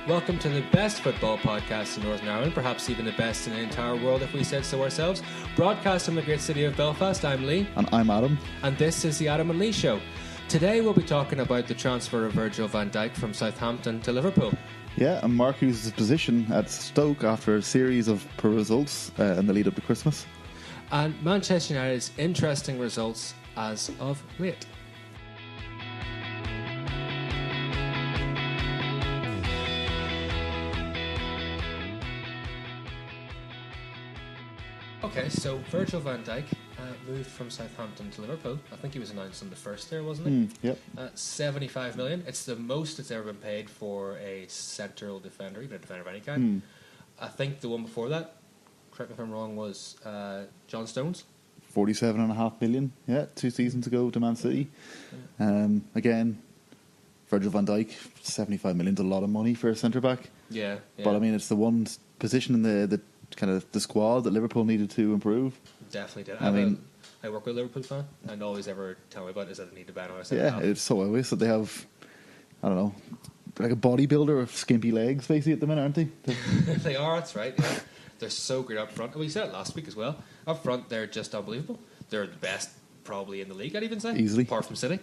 Welcome to the best football podcast in Northern Ireland, perhaps even the best in the entire world if we said so ourselves. Broadcast from the great city of Belfast, I'm Lee. And I'm Adam. And this is the Adam and Lee Show. Today we'll be talking about the transfer of Virgil van Dijk from Southampton to Liverpool. Yeah, and Mark Hughes' position at Stoke after a series of poor results in the lead up to Christmas. And Manchester United's interesting results as of late. Okay, so Virgil van Dijk moved from Southampton to Liverpool. I think he was announced on the first there, wasn't he? Yep. 75 million. It's the most it's ever been paid for a central defender, even a defender of any kind. I think the one before that, correct me if I'm wrong, was John Stones. 47.5 million, 2 seasons ago to Man City. Again, Virgil van Dijk, 75 million is a lot of money for a centre-back. Yeah. But I mean, it's the one position in the kind of the squad that Liverpool needed to improve. Definitely did. I work with a Liverpool fan, and all always ever tell me about is that they need to ban on Yeah, it's so obvious that they have, I don't know, like a bodybuilder with skimpy legs basically at the minute, aren't they? They are, that's right, yeah. They're so great up front. We said it last week as well. Up front, they're just unbelievable. They're the best probably in the league, I'd even say. Easily. Apart from City.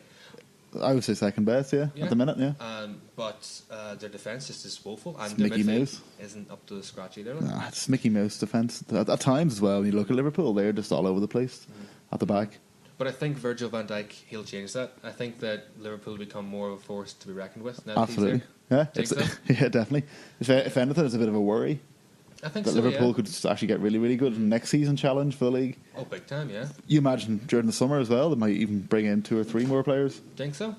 I would say second best, at the minute, But their defence just is woeful. And it's their Mickey midfield Mouse. Isn't up to the scratch either. Nah, it's Mickey Mouse defence. At times as well, when you look at Liverpool, they're just all over the place at the back. But I think Virgil van Dijk, he'll change that. I think that Liverpool will become more of a force to be reckoned with now. Absolutely. Yeah, yeah, definitely. If anything, it's a bit of a worry. I think that so, Liverpool could actually get really, really good in next season challenge for the league. Oh, big time, yeah. You imagine during the summer as well, they might even bring in 2 or 3 more players. Think so?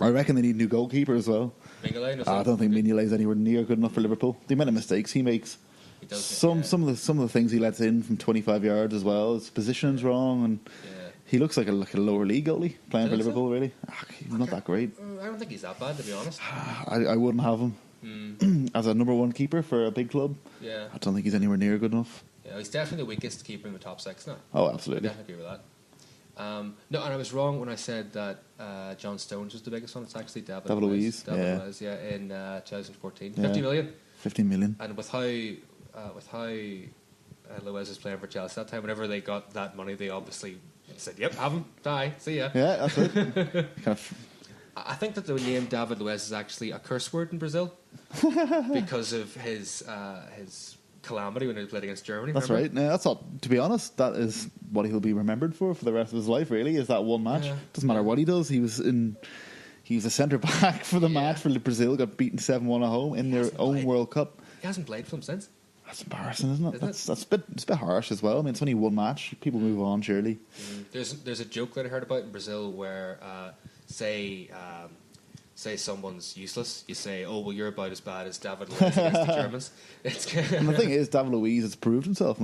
I reckon they need a new goalkeeper as well. Mignolet? I don't think Mignolet's anywhere near good enough for Liverpool. The amount of mistakes he makes. He does, some of the things he lets in from 25 yards as well. His position's wrong, and he looks like a lower league goalie playing for Liverpool. Really, he's not that great. I don't think he's that bad, to be honest. I wouldn't have him as a number one keeper for a big club. Yeah, I don't think he's anywhere near good enough. Yeah, he's definitely the weakest keeper in the top 6 now. Oh, absolutely. I definitely agree with that. No, and I was wrong when I said that John Stones was the biggest one. It's actually David Luiz. Luiz, in 2014. 50 million. 50 million. And with how Luiz is playing for Chelsea that time, whenever they got that money, they obviously said, "Yep, have him, die, see ya." Yeah, that's it. I think that the name David Luiz is actually a curse word in Brazil because of his calamity when he played against Germany. That's right. No, that's not. To be honest, that is what he'll be remembered for the rest of his life. Really, is that one match. Doesn't matter what he does. He was a centre back for the match for Brazil. Got beaten 7-1 at home in their own World Cup. He hasn't played for them since. That's embarrassing, isn't it? It's a bit harsh as well. I mean, it's only one match. People move on, surely. There's a joke that I heard about in Brazil where say someone's useless, you say, "Oh, well, you're about as bad as David Luiz against the Germans." And the thing is, David Luiz has proved himself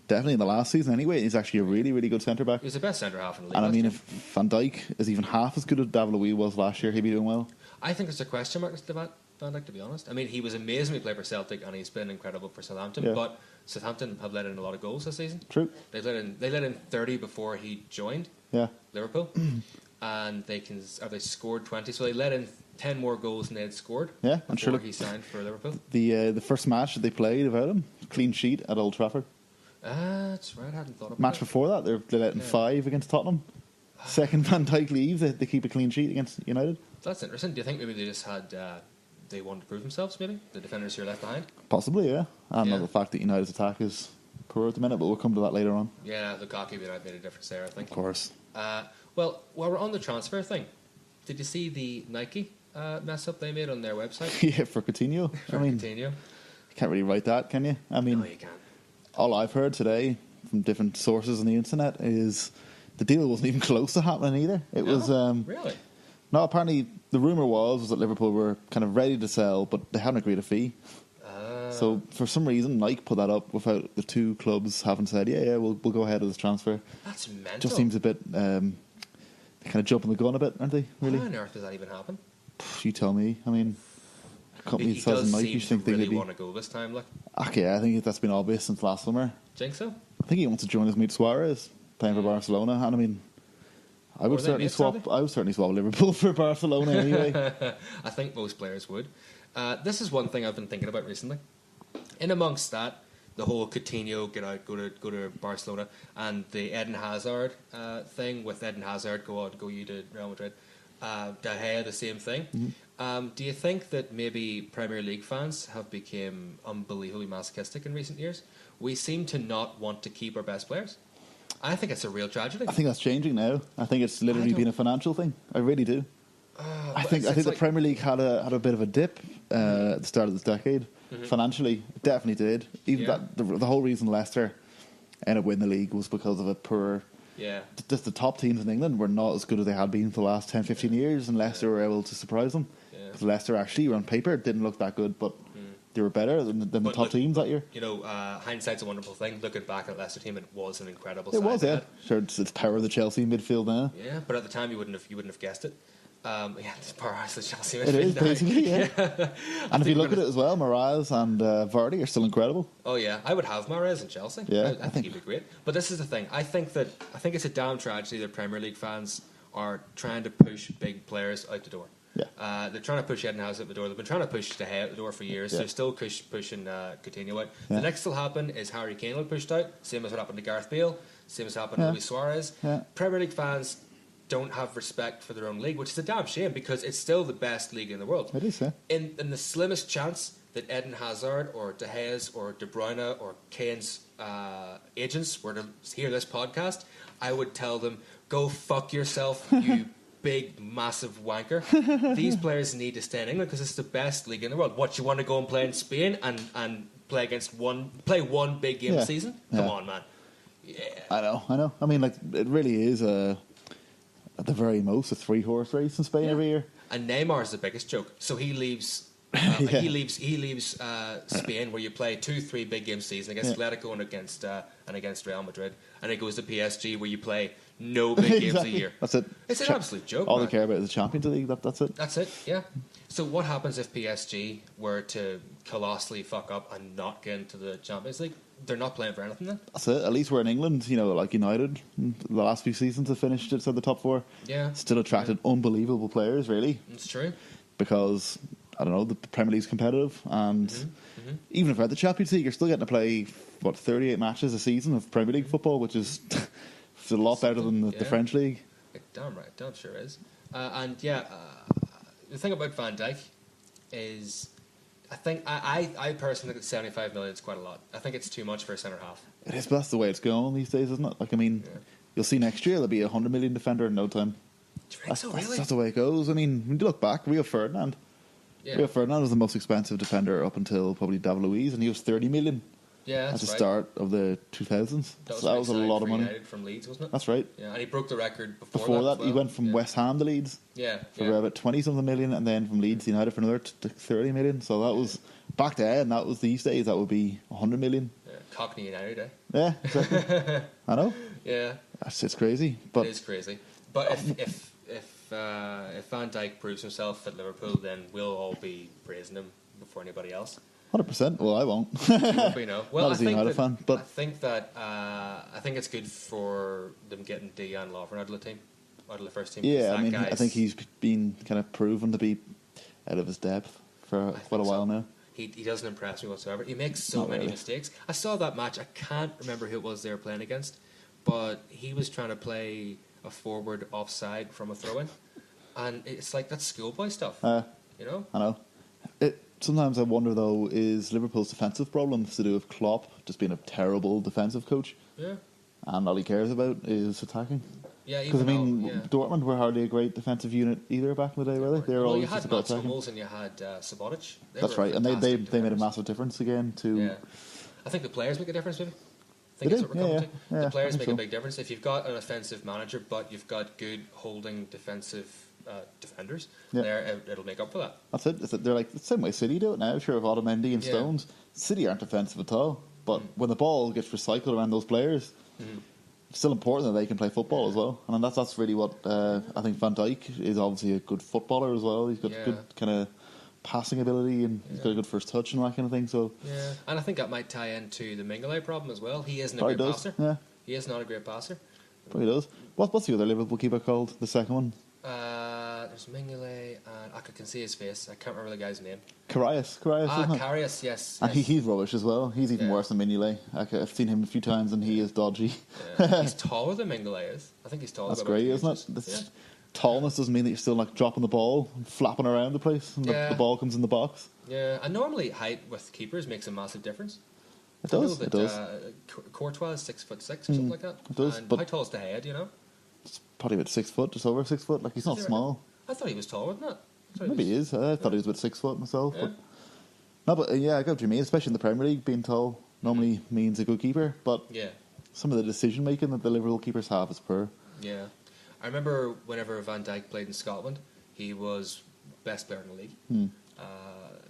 definitely in the last season anyway. He's actually a really, really good centre back. He's the best centre half in the league. And I mean, if Van Dijk is even half as good as David Luiz was last year, he'd be doing well. I think there's a question mark to Van Dijk, to be honest. I mean, he was amazing when he played for Celtic, and he's been incredible for Southampton. But Southampton have let in a lot of goals this season. True. They let in 30 before he joined. Liverpool. And they scored 20, so they let in 10 more goals than they had scored. Yeah, I'm sure. He signed for Liverpool. The first match that they played without him, clean sheet at Old Trafford. That's right. I hadn't thought about match that. Before that, they let in 5 against Tottenham. Second Van Dijk leaves, they keep a clean sheet against United. That's interesting. Do you think maybe they just had they wanted to prove themselves? Maybe the defenders who are left behind. Possibly, yeah. And the fact that United's attack is poor at the minute, but we'll come to that later on. Yeah, Lukaku made a difference there, I think. Of course. Well, while we're on the transfer thing, did you see the Nike mess up they made on their website? Yeah, for Coutinho. Coutinho. You can't really write that, can you? I mean, no, you can't. All I've heard today from different sources on the internet is the deal wasn't even close to happening either. It was really. No, apparently the rumour was that Liverpool were kind of ready to sell, but they hadn't agreed a fee. So for some reason, Nike put that up without the two clubs having said, we'll go ahead with this transfer. That's mental. Just seems a bit kind of jumping the gun a bit, aren't they? Really? How on earth does that even happen? You tell me. I mean, a company the size of Nike, you think they really want to go this time, like. Okay, I think that's been obvious since last summer. Think so? I think he wants to join his mate Suarez playing for Barcelona, and I mean, I would certainly swap Liverpool for Barcelona anyway. I think most players would. This is one thing I've been thinking about recently. In amongst that, the whole Coutinho get out, go to Barcelona, and the Eden Hazard thing with Eden Hazard go you to Real Madrid. De Gea, the same thing. Mm-hmm. Do you think that maybe Premier League fans have become unbelievably masochistic in recent years? We seem to not want to keep our best players. I think it's a real tragedy. I think that's changing now. I think it's literally been a financial thing. I really do. I think the Premier League had a bit of a dip at the start of this decade. Mm-hmm. Financially, it definitely did. Even the whole reason Leicester ended up winning the league was because of a poor. Yeah. Just the top teams in England were not as good as they had been for the last 10, 15 years, and Leicester were able to surprise them. Because Leicester actually, on paper, didn't look that good, but they were better than the top teams that year. You know, hindsight's a wonderful thing. Looking back at the Leicester team, it was an incredible side. It was, yeah. Sure, it's power of the Chelsea midfield now. Yeah, but at the time you wouldn't have guessed it. It's power of the Chelsea midfield. It is, basically, yeah. And if you look at it as well, Moraes and Vardy are still incredible. Oh, yeah. I would have Moraes in Chelsea. Yeah, I think he'd be great. But this is the thing. I think it's a damn tragedy that Premier League fans are trying to push big players out the door. Yeah. They're trying to push Eden Hazard out the door. They've been trying to push De Gea out the door for years. Yeah. They're still pushing Coutinho out. Yeah. The next will happen is Harry Kane will be pushed out. Same as what happened to Gareth Bale. Same as happened to Luis Suarez. Yeah. Premier League fans don't have respect for their own league, which is a damn shame because it's still the best league in the world. It is, yeah. In the slimmest chance that Eden Hazard or De Gea's or De Bruyne or Kane's agents were to hear this podcast, I would tell them, go fuck yourself, you big, massive wanker. These players need to stay in England because it's the best league in the world. What, you want to go and play in Spain and play one big game a season? Come on, man. Yeah. I know. I mean, like, it really is at the very most a 3-horse race in Spain every year. And Neymar's the biggest joke. So he leaves he leaves Spain, where you play 2-3 big game season against Atletico and against Real Madrid, and he goes to PSG, where you play no big games a year. That's it. It's an absolute joke. All they care about is the Champions League. That's it. That's it. Yeah. So what happens if PSG were to colossally fuck up and not get into the Champions League? They're not playing for anything then. That's it. At least we're in England. You know, like United, the last few seasons have finished outside the top 4. Yeah. Still attracted unbelievable players, really. It's true. Because, I don't know, the Premier League's competitive, and even if we're at the Champions League, you're still getting to play 38 matches a season of Premier League football, which is it's a lot better than the French league. Damn right, damn sure is. The thing about Van Dijk is, I think I personally think that 75 million is quite a lot. I think it's too much for a centre half. It is, but that's the way it's going these days, isn't it? Like, I mean, you'll see next year there'll be a 100 million defender in no time. Do you think so, really? That's the way it goes. I mean, when you look back, Rio Ferdinand. Yeah. Rio Ferdinand was the most expensive defender up until probably David Luiz, and he was 30 million. Yeah, at the start of the 2000s. That was a lot of money. From Leeds, wasn't it? That's right. Yeah, and he broke the record before that. He went from West Ham to Leeds. For about 20-something million, and then from Leeds to United for another 30 million. So that was back then. That was these days. That would be 100 million. Yeah, Cockney United, eh? Yeah, exactly. I know. Yeah, it's crazy. But it is crazy. But if Van Dijk proves himself at Liverpool, then we'll all be praising him before anybody else. 100%. Well, I won't. You won't be, no. Well, not as a United fan, but I think it's good for them getting Dejan Lovren out of the team, out of the first team. Yeah, I mean, I think he's been kind of proven to be out of his depth for quite a while now. He doesn't impress me whatsoever. He makes so many mistakes. I saw that match. I can't remember who it was they were playing against, but he was trying to play a forward offside from a throw-in, and it's like that's schoolboy stuff. You know. I know. Sometimes I wonder, though, is Liverpool's defensive problems to do with Klopp just being a terrible defensive coach? Yeah. And all he cares about is attacking? Yeah, because, I mean, Dortmund were hardly a great defensive unit either back in the day, were they? They were always just about attacking. You had Mats Hummels and you had Subotic. That's right, and they made a massive difference again to... Yeah. I think the players make a difference, maybe. I think that's what we're coming to. The players make a big difference. If you've got an offensive manager, but you've got good holding defensive defenders, it'll make up for that. That's it. They're like the same way City do it now. Sure, with Otamendi and Stones, City aren't defensive at all. But when the ball gets recycled around those players, it's still important that they can play football as well. And that's really what I think. Van Dijk is obviously a good footballer as well. He's got good kind of passing ability, and he's got a good first touch and that kind of thing. So and I think that might tie into the Mignolet problem as well. He isn't a great passer. Yeah. He is not a great passer. But he does. What's the other Liverpool keeper called? The second one? There's Mignolet, and I can see his face. I can't remember the guy's name. Karius, isn't it? Karius, yes. And he's rubbish as well. He's even worse than Mignolet. I've seen him a few times, and he is dodgy. Yeah. He's taller than Mignolet is. I think he's taller. That's great, isn't it? Tallness doesn't mean that you're still like dropping the ball and flapping around the place, and the ball comes in the box. Yeah, and normally height with keepers makes a massive difference. It does. It does. Courtois is 6'6" or something like that. It does. And but how tall is De Gea? Do you know? It's probably about 6 foot, just over 6 foot. Like he's not small. I thought he was tall, wasn't it? Maybe he is. I thought he was about 6 foot myself. Yeah. But I get what you mean. Especially in the Premier League, being tall normally means a good keeper. But some of the decision making that the Liverpool keepers have is poor. Yeah, I remember whenever Van Dijk played in Scotland, he was best player in the league.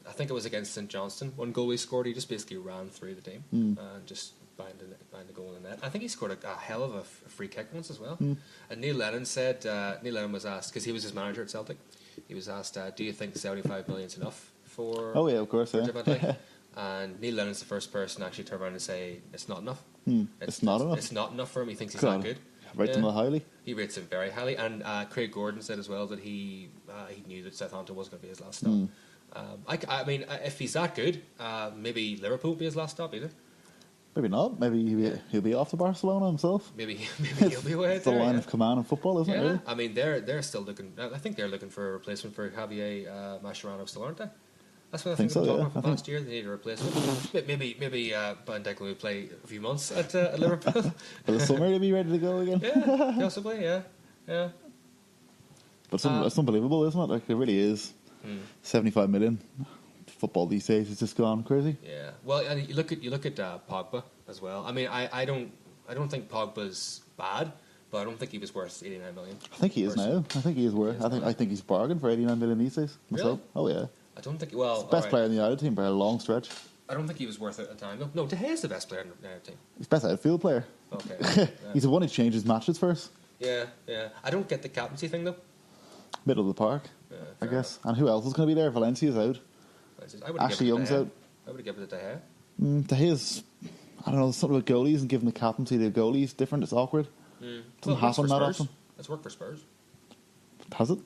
I think it was against St Johnstone. One goal he scored, he just basically ran through the team and just bind the goal in the net. I think he scored a hell of a free kick once as well. And Neil Lennon said, Neil Lennon was asked, because he was his manager at Celtic, he was asked, do you think 75 million is enough for of course, Van Dijk? And Neil Lennon's the first person to actually turn around and say it's not enough. It's not enough. It's not enough for him. He thinks he's not good. Rates him highly. He rates him very highly. And Craig Gordon said as well that he knew that Southampton was going to be his last stop. I mean, if he's that good, maybe Liverpool will be his last stop either. Maybe not. Maybe he'll be off to Barcelona himself. Maybe he'll be away. It's the line of command in football, isn't it? Really? I mean, they're still looking. I think they're looking for a replacement for Javier Mascherano, still, aren't they? That's what I think. So, from last year, they need a replacement. maybe Van Dijk will play a few months at Liverpool. For the summer, he'll be ready to go again. Yeah, possibly. Yeah. But it's unbelievable, isn't it? Like it really is. 75 million. Football these days has just gone crazy. Yeah. Well, and you look at Pogba as well. I mean, I don't think Pogba's bad, but I don't think he was worth 89 million. I think he is now. I think he is worth. I think he's bargained for 89 million these days. Myself. Really? Oh yeah. I don't think. Well, he's the best player in the United team by a long stretch. I don't think he was worth it at the time. No, De Gea's the best player in the United team. He's best outfield player. Okay. Yeah. He's the one who changes matches first. Yeah. I don't get the captaincy thing though. Middle of the park, I guess. Enough. And who else is going to be there? Valencia's out. Ashley Young's out. I would have given it to De Gea. De Gea's, I don't know, something about goalies and giving the captaincy to the goalies different. It's awkward. Doesn't happen that often. It's worked for Spurs. Has it?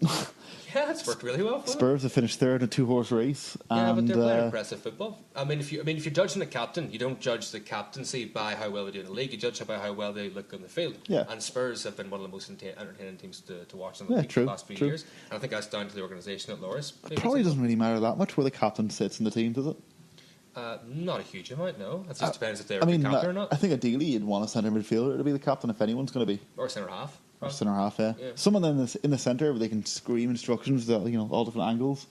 Yeah, it's worked really well for Spurs have finished third in a 2-horse race. Yeah, but they're playing impressive football. I mean, if you're judging the captain, you don't judge the captaincy by how well they do in the league. You judge it by how well they look on the field. Yeah. And Spurs have been one of the most entertaining teams to watch in the last few years. And I think that's down to the organisation at Loris. It probably doesn't really matter that much where the captain sits in the team, does it? Not a huge amount, no. It just depends if they're the captain or not. I think ideally you'd want a centre midfielder to be the captain if anyone's going to be. Or centre half. Or centre half, yeah. Someone in the centre where they can scream instructions to, all different angles.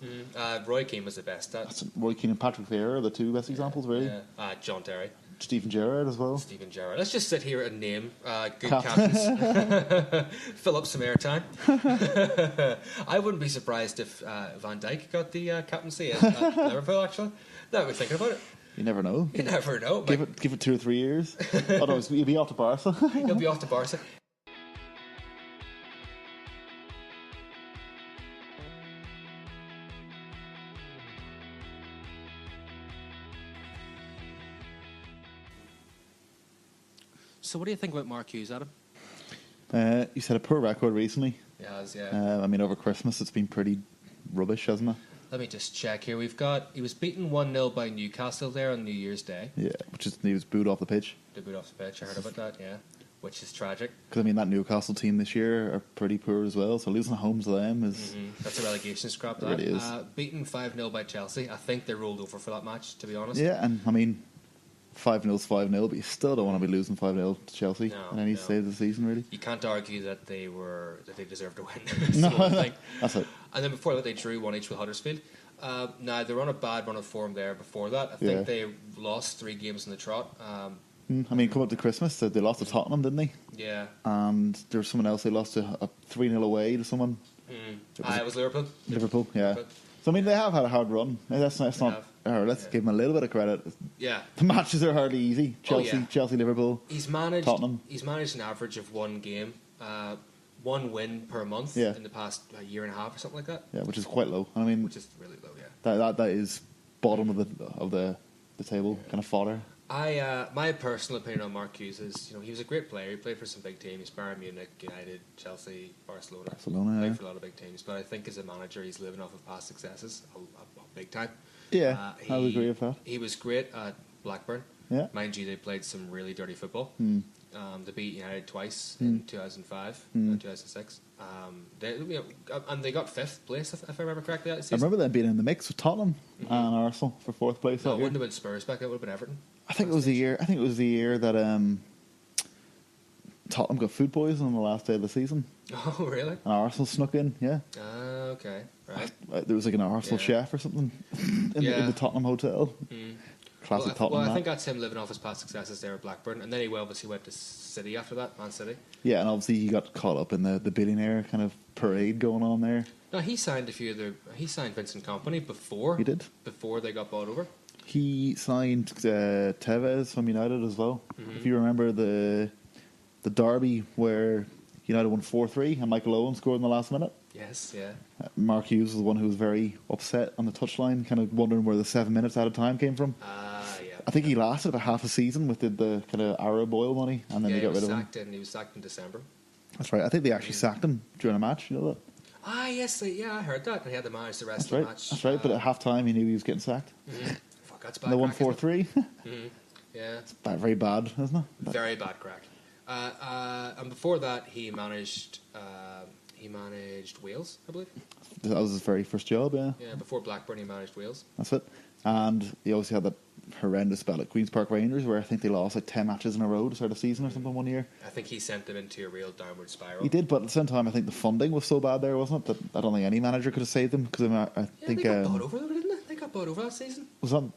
Roy Keane was the best at. Roy Keane and Patrick Vieira are the two best examples, really. Yeah. John Terry. Stephen Gerrard as well. Stephen Gerrard. Let's just sit here and name good captains. Fill up some airtime. I wouldn't be surprised if Van Dijk got the captaincy at Liverpool, actually. Now we're thinking about it. You never know. You never know. Give it 2 or 3 years. Otherwise, he'll be off to Barca. He'll be off to Barca. So what do you think about Mark Hughes, Adam? He's had a poor record recently. He has, yeah. I mean, over Christmas it's been pretty rubbish, hasn't it? Let me just check here. He was beaten 1-0 by Newcastle there on New Year's Day. Yeah, he was booed off the pitch. Booed off the pitch, I heard about that, yeah. Which is tragic. Because, I mean, that Newcastle team this year are pretty poor as well, so losing home to them is... That's a relegation scrap, that. It really is. Beaten 5-0 by Chelsea. I think they rolled over for that match, to be honest. Yeah, and, I mean... 5-0's 5-0, but you still don't want to be losing 5-0 to Chelsea in any stage of the season, really. You can't argue that they deserved to win. That's it. And then before that, they drew 1-1 with Huddersfield. Now, they were on a bad run of form there before that. I think they lost 3 games in the trot. I mean, come up to Christmas, they lost to Tottenham, didn't they? Yeah. And there was someone else they lost to a 3-0 away to someone. It was Liverpool. Liverpool, yeah. So, I mean, they have had a hard run. Let's give them a little bit of credit. Yeah. The matches are hardly easy. Chelsea, Liverpool, Tottenham. He's managed an average of 1 game, 1 win per month in the past year and a half or something like that. Yeah, which is quite low. I mean, which is really low, yeah. That is bottom of the table, kind of fodder. My personal opinion on Mark Hughes is, he was a great player. He played for some big teams: Bayern Munich, United, Chelsea, Barcelona. Played for a lot of big teams. But I think as a manager, he's living off of past successes, big time. Yeah, I would agree with that. He was great at Blackburn. Yeah. Mind you, they played some really dirty football. They beat United twice in 2005 and 2006. And they got 5th place, if I remember correctly. That season. I remember them being in the mix with Tottenham and Arsenal for 4th place. No, it wouldn't have been Spurs back then. It would have been Everton. I think it was the year. I think it was the year that Tottenham got food poisoning on the last day of the season. Oh, really? And Arsenal snuck in. Yeah. Okay. Right. There was like an Arsenal chef or something in the Tottenham hotel. Classic Tottenham. Well, I think that's him living off his past successes there at Blackburn, and then he obviously went to City after that, Man City. Yeah, and obviously he got caught up in the billionaire kind of parade going on there. No, he signed Vincent Kompany before. He did before they got bought over. He signed Tevez from United as well. If you remember the derby where United won 4-3 and Michael Owen scored in the last minute. Yes, yeah. Mark Hughes was the one who was very upset on the touchline, kind of wondering where the 7 minutes out of time came from. Yeah. I think he lasted about half a season with the kind of Arab oil money, and then they got rid of him. He was sacked in December. That's right. I think they actually sacked him during a match. You know that? Yes. I heard that. And he had to manage the rest of the match. That's right. But at half time, he knew he was getting sacked. Fuck, that's bad. And they won 4-3. Yeah. It's very bad, isn't it? Very bad crack. And before that, he managed Wales, I believe. That was his very first job, yeah. Yeah, before Blackburn, he managed Wales. That's it. And he obviously had that horrendous spell at Queen's Park Rangers, where I think they lost like 10 matches in a row to start the season or something one year. I think he sent them into a real downward spiral. He did, but at the same time, I think the funding was so bad there, wasn't it? That I don't think any manager could have saved them. Because I think they got bought over, didn't they? They got bought over last season. Was that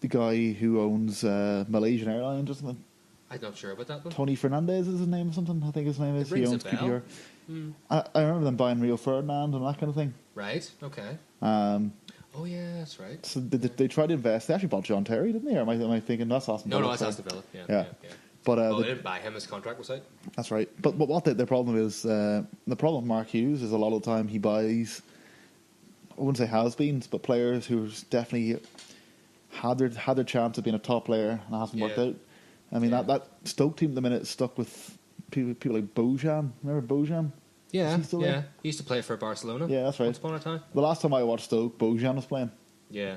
the guy who owns Malaysian Airlines or something? I'm not sure about that one. Tony Fernandez is his name or something? I think his name is. He owns QPR. I remember them buying Rio Ferdinand and that kind of thing. Right, okay. Oh, yeah, that's right. So they tried to invest. They actually bought John Terry, didn't they? Or am I thinking that's Aston Villa? No, that's Aston Villa. Yeah. But they didn't buy him. His contract was out. That's right. But what their problem is, the problem with Mark Hughes is a lot of the time he buys, I wouldn't say has-beens, but players who definitely had their chance of being a top player and it hasn't worked out. I mean, that Stoke team at the minute is stuck with people like Bojan. Remember Bojan? Yeah, yeah. He used to play for Barcelona. Yeah, that's right. Once upon a time. The last time I watched Stoke, Bojan was playing. Yeah.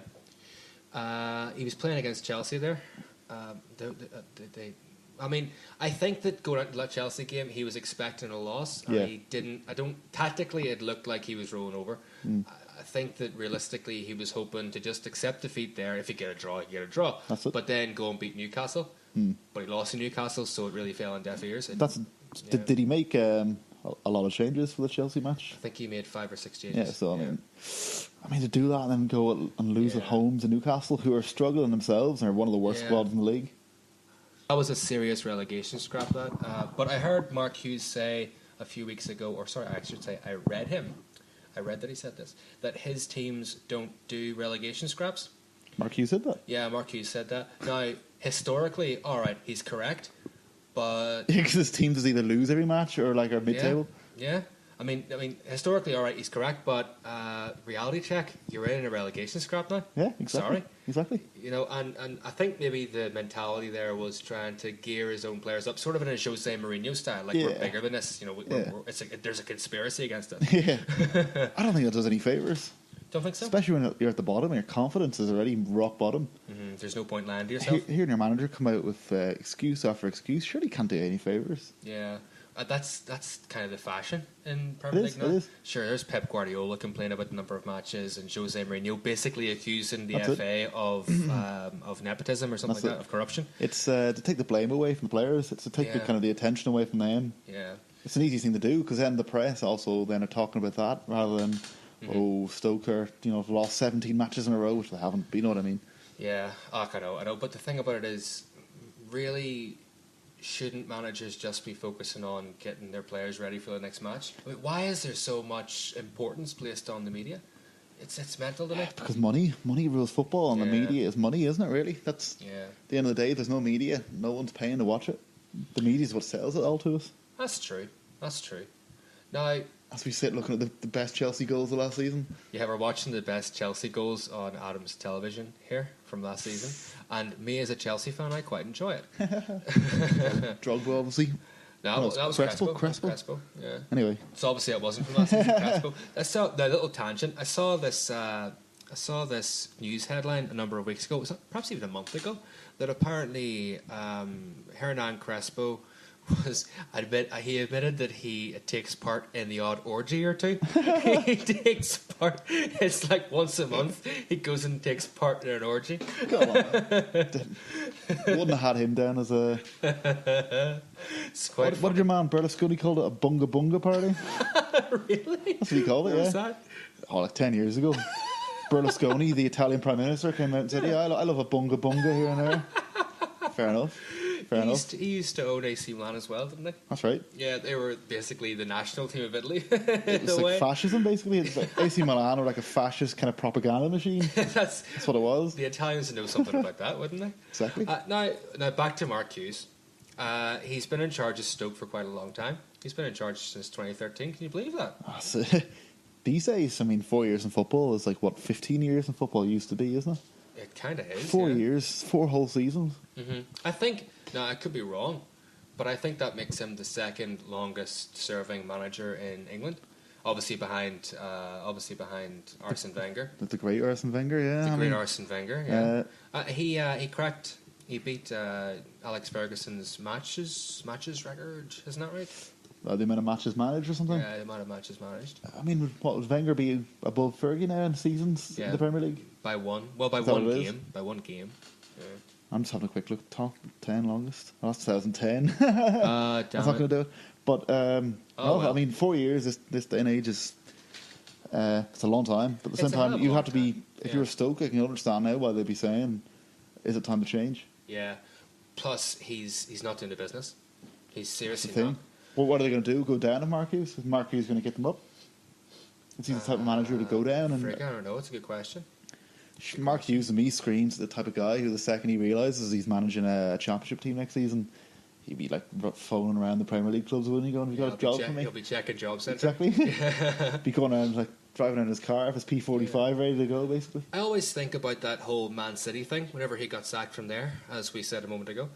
He was playing against Chelsea there. I mean, I think that going out to that Chelsea game, he was expecting a loss. And he didn't. Tactically, it looked like he was rolling over. I think that realistically, he was hoping to just accept defeat there. If he get a draw, he get a draw. That's it. But then go and beat Newcastle. But he lost to Newcastle, so it really fell on deaf ears. Did he make a lot of changes for the Chelsea match? I think he made 5 or 6 changes. Yeah, so I mean to do that and then go and lose at home to Newcastle, who are struggling themselves and are one of the worst squads in the league. That was a serious relegation scrap, that. But I heard Mark Hughes say a few weeks ago, or sorry, I should say, I read that he said this, that his teams don't do relegation scraps. Mark Hughes said that? Yeah, Mark Hughes said that. Now, historically, all right, he's correct, but... Because his teams either lose every match or like are mid-table. Yeah. I mean, historically, all right, he's correct, but reality check, you're in a relegation scrap now. Yeah, exactly. Sorry. Exactly. And I think maybe the mentality there was trying to gear his own players up, sort of in a Jose Mourinho style, like we're bigger than this. There's a conspiracy against us. Yeah. I don't think that does any favours. Don't think so? Especially when you're at the bottom and your confidence is already rock bottom. There's no point lying to yourself. Hearing your manager come out with excuse after excuse surely can't do any favours. Yeah. That's kind of the fashion in Premier League now. It is. Sure, there's Pep Guardiola complaining about the number of matches, and Jose Mourinho basically accusing the FA of nepotism or something like that, of corruption. It's to take the blame away from the players. It's to take the kind of the attention away from them. Yeah, it's an easy thing to do because then the press also then are talking about that rather than Stoke are have lost 17 matches in a row, which they haven't. But you know what I mean? Yeah, I know. But the thing about it is, really, shouldn't managers just be focusing on getting their players ready for the next match? I mean, why is there so much importance placed on the media? It's mental to me. Because money rules football, and the media is money, isn't it? Really, that's at the end of the day. There's no media, no one's paying to watch it. The media is what sells it all to us. That's true. Now, As we sit looking at the best Chelsea goals of last season. Yeah, we're watching the best Chelsea goals on Adam's television here from last season. And me as a Chelsea fan, I quite enjoy it. Drogba, obviously. No, that was Crespo. Crespo. Yeah. Anyway. So obviously it wasn't from last season, Crespo. I saw the little tangent. I saw this news headline a number of weeks ago, perhaps even a month ago, that apparently Hernan Crespo he admitted that he takes part in the odd orgy or two. He takes part. It's like once a month he goes and takes part in an orgy. Come on. Wouldn't have had him down as a... What did your man Berlusconi call it? A bunga bunga party? Really? That's what he called it, What yeah. was that? Oh, like 10 years ago. Berlusconi, the Italian Prime Minister, came out and said, yeah, I love a bunga bunga here and there. Fair enough. He used to own AC Milan as well, didn't he? That's right. Yeah, they were basically the national team of Italy. It was like fascism, basically. It's like AC Milan were like a fascist kind of propaganda machine. That's what it was. The Italians know something about that, wouldn't they? Exactly. Now back to Mark Hughes. He's been in charge of Stoke for quite a long time. He's been in charge since 2013. Can you believe that? So, these days, 4 years in football is like what 15 years in football used to be, isn't it? It kind of is. 4 years, 4 whole seasons. Mm-hmm. I think. Now I could be wrong, but I think that makes him the second longest serving manager in England. Obviously behind Arsene Wenger. The great Arsene Wenger, yeah. The great Arsene Wenger, yeah. He beat Alex Ferguson's matches record, isn't that right? The amount of matches managed or something? Yeah, the amount of matches managed. What would Wenger be above Fergie now in seasons in the Premier League? By one. Well, by one game. By one game. Yeah. I'm just having a quick look. Top 10 longest. Oh, that's 2010. Damn that's not going to do it. But, well. 4 years, this day and age is... it's a long time. But at the same time, you have to be... If you're a Stoke, I can understand now why they'd be saying, is it time to change? Yeah. Plus, he's not doing the business. He's seriously not. Well, what are they going to do? Go down to Mark Hughes? Is Mark Hughes going to get them up? Is he the type of manager to go down? I don't know. It's a good question. Mark Hughes to me screams the type of guy who the second he realises he's managing a championship team next season, he'd be like phoning around the Premier League clubs, wouldn't he? Going, have you got a job for me? He'll be checking job centre. Exactly. Be going around like driving around his car with his P45 ready to go, basically. I always think about that whole Man City thing whenever he got sacked from there, as we said a moment ago.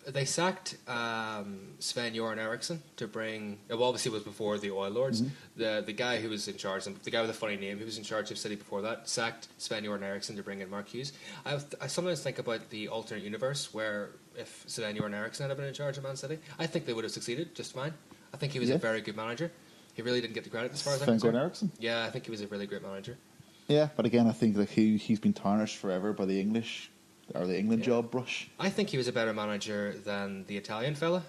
They sacked Sven-Göran Eriksson to bring... Well, obviously it was before the Oil Lords. Mm-hmm. The guy who was in charge, the guy with a funny name, who was in charge of City before that, sacked Sven-Göran Eriksson to bring in Mark Hughes. I sometimes think about the alternate universe where if Sven-Göran Eriksson had been in charge of Man City, I think they would have succeeded just fine. I think he was a very good manager. He really didn't get the credit as far as I'm concerned. Sven-Göran Eriksson? Yeah, I think he was a really great manager. Yeah, but again, I think that he's been tarnished forever by the English... Or the England job brush. I think he was a better manager than the Italian fella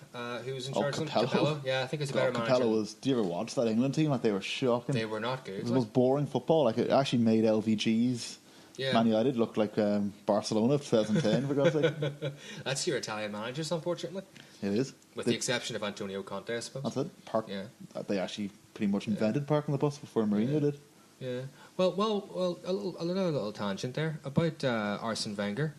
who was in charge of Capello. Capello. Yeah, I think he was a better manager. Capello was... Do you ever watch that England team? Like, they were shocking. They were not good. It was the most boring football. Like, it actually made LVG's Man United look like Barcelona of 2010, for God's sake. That's your Italian managers, unfortunately. It is. With the exception of Antonio Conte, I suppose. That's it. They actually pretty much invented parking the bus before Mourinho did. Yeah. Well, a little tangent there about Arsene Wenger.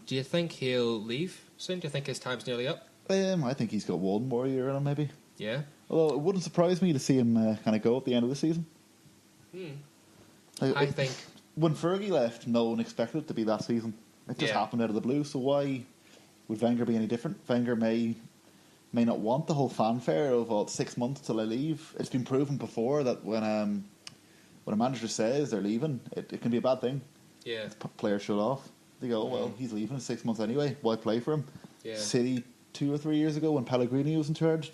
Do you think he'll leave soon? Do you think his time's nearly up? I think he's got one more year in him, maybe. Yeah. Although it wouldn't surprise me to see him kind of go at the end of the season. I think when Fergie left, no one expected it to be that season. It just happened out of the blue. So why would Wenger be any different? Wenger may not want the whole fanfare of 6 months till I leave. It's been proven before that when a manager says they're leaving, it can be a bad thing. Yeah. Players shut off. They go, well, he's leaving in 6 months anyway. Why play for him? Yeah. City 2 or 3 years ago when Pellegrini was in charge,